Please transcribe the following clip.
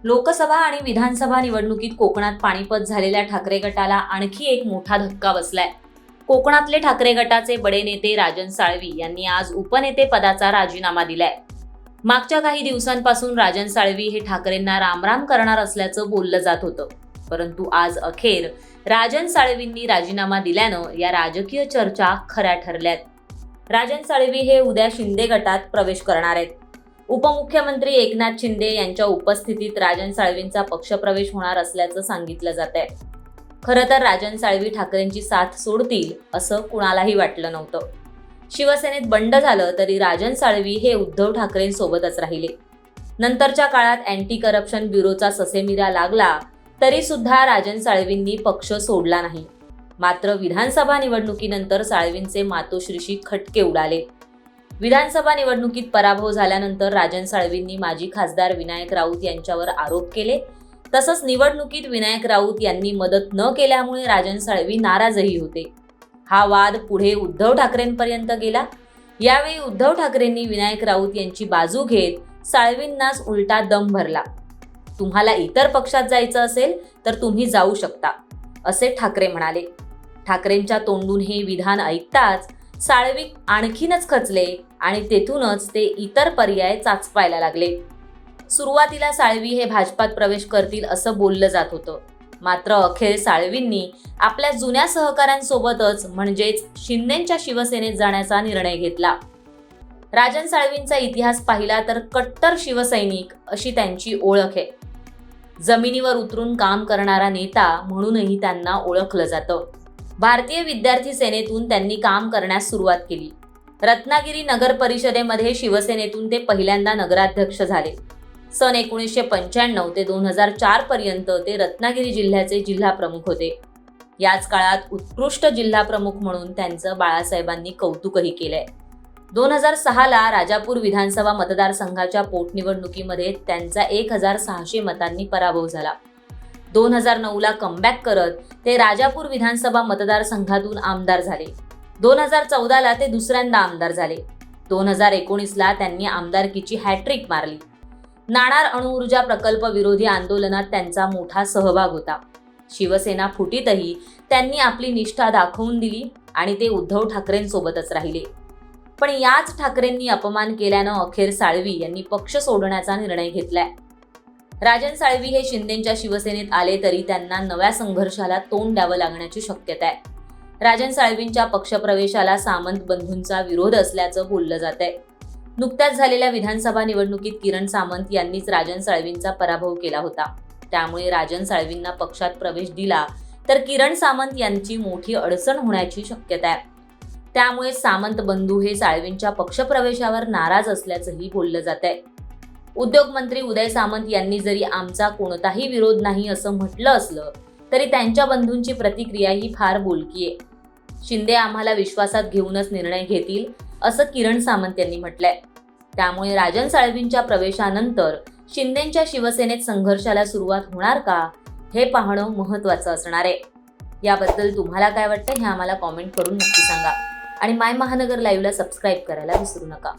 लोकसभा आणि विधानसभा निवडणुकीत कोकणात पाणीपत झालेल्या ठाकरे गटाला आणखी एक मोठा धक्का बसलाय. कोकणातले ठाकरे गटाचे बडे नेते राजन साळवी यांनी आज उपनेते पदाचा राजीनामा दिलाय. मागच्या काही दिवसांपासून राजन साळवी हे ठाकरेंना रामराम करणार असल्याचं बोललं जात होतं. परंतु आज अखेर राजन साळवींनी राजीनामा दिल्यानं या राजकीय चर्चा खऱ्या ठरल्यात. राजन साळवी हे उद्या शिंदे गटात प्रवेश करणार आहेत. उपमुख्यमंत्री एकनाथ शिंदे यांच्या उपस्थितीत राजन साळवींचा पक्षप्रवेश होणार असल्याचं सांगितलं जात आहे. खरं तर राजन साळवी ठाकरेंची साथ सोडतील असं कुणालाही वाटलं नव्हतं. शिवसेनेत बंड झालं तरी राजन साळवी हे उद्धव ठाकरेंसोबतच राहिले. नंतरच्या काळात अँटी करप्शन ब्युरोचा ससेमिरा लागला तरी सुद्धा राजन साळवींनी पक्ष सोडला नाही. मात्र विधानसभा निवडणुकीनंतर साळवींचे मातोश्रीशी खटके उडाले. विधानसभा निवडणुकीत पराभव झाल्यानंतर राजन साळवींनी माजी खासदार विनायक राऊत यांच्यावर आरोप केले. तसंच निवडणुकीत विनायक राऊत यांनी मदत न केल्यामुळे राजन साळवी नाराजही होते. हा वाद पुढे उद्धव ठाकरेंपर्यंत गेला. यावेळी उद्धव ठाकरेंनी विनायक राऊत यांची बाजू घेत साळवींनाच उलटा दम भरला. तुम्हाला इतर पक्षात जायचं असेल तर तुम्ही जाऊ शकता, असे ठाकरे म्हणाले. ठाकरेंच्या तोंडून हे विधान ऐकताच साळवी आणखीनच खचले आणि तेथूनच ते इतर पर्याय चाचपायला लागले. सुरुवातीला साळवी हे भाजपात प्रवेश करतील असं बोललं जात होतं. मात्र अखेर साळवींनी आपल्या जुन्या सहकाऱ्यांसोबतच म्हणजेच शिंदेच्या शिवसेनेत जाण्याचा निर्णय घेतला. राजन साळवींचा इतिहास पाहिला तर कट्टर शिवसैनिक अशी त्यांची ओळख आहे. जमिनीवर उतरून काम करणारा नेता म्हणूनही त्यांना ओळखलं जातं. भारतीय विद्यार्थी सेनेतून त्यांनी काम करण्यास सुरुवात केली. रत्नागिरी नगर परिषदेमध्ये शिवसेनेतून ते पहिल्यांदा नगराध्यक्ष झाले. सन 1995 ते 2004 पर्यंत ते रत्नागिरी जिल्ह्याचे जिल्हा प्रमुख होते. याच काळात उत्कृष्ट जिल्हा प्रमुख म्हणून त्यांचं बाळासाहेबांनी कौतुकही केलंय. 2006ला राजापूर विधानसभा मतदारसंघाच्या पोटनिवडणुकीमध्ये त्यांचा 1600 मतांनी पराभव झाला. 2009ला कमबॅक करत ते राजापूर विधानसभा मतदारसंघातून आमदार झाले. 2014ला ते दुसऱ्यांदा आमदार झाले. 2019ला त्यांनी आमदारकीची हॅट्रिक मारली. नाणार अणुऊर्जा प्रकल्प विरोधी आंदोलनात त्यांचा मोठा सहभाग होता. शिवसेना फुटीतही त्यांनी आपली निष्ठा दाखवून दिली आणि ते उद्धव ठाकरेंसोबतच राहिले. पण याच ठाकरेंनी अपमान केल्यानं अखेर साळवी यांनी पक्ष सोडण्याचा निर्णय घेतलाय. राजन साळवी हे शिंदेच्या शिवसेनेत आले तरी त्यांना नव्या संघर्षाला तोंड द्यावं लागण्याची शक्यता आहे. राजन साळवींच्या पक्षप्रवेशाला सामंत बंधूंचा विरोध असल्याचं बोललं जात आहे. नुकत्याच झालेल्या विधानसभा निवडणुकीत किरण सामंत यांनीच राजन साळवींचा पराभव केला होता. त्यामुळे राजन साळवींना पक्षात प्रवेश दिला तर किरण सामंत यांची मोठी अडचण होण्याची शक्यता आहे. त्यामुळे सामंत बंधू हे साळवींच्या पक्षप्रवेशावर नाराज असल्याचंही बोललं जात आहे. उद्योग मंत्री उदय सामंत यांनी जरी आमचा कोणताही विरोध नाही असं म्हटलं असलं तरी त्यांच्या बंधूंची प्रतिक्रिया ही फार बोलकी आहे. शिंदे आम्हाला विश्वासात घेऊनच निर्णय घेतील असं किरण सामंत यांनी म्हटलंय. त्यामुळे राजन साळवींच्या प्रवेशानंतर शिंदेच्या शिवसेनेत संघर्षाला सुरुवात होणार का हे पाहणं महत्त्वाचं असणार आहे. याबद्दल तुम्हाला काय वाटतं हे आम्हाला कॉमेंट करून नक्की सांगा आणि माय महानगर लाईव्हला सबस्क्राईब करायला विसरू नका.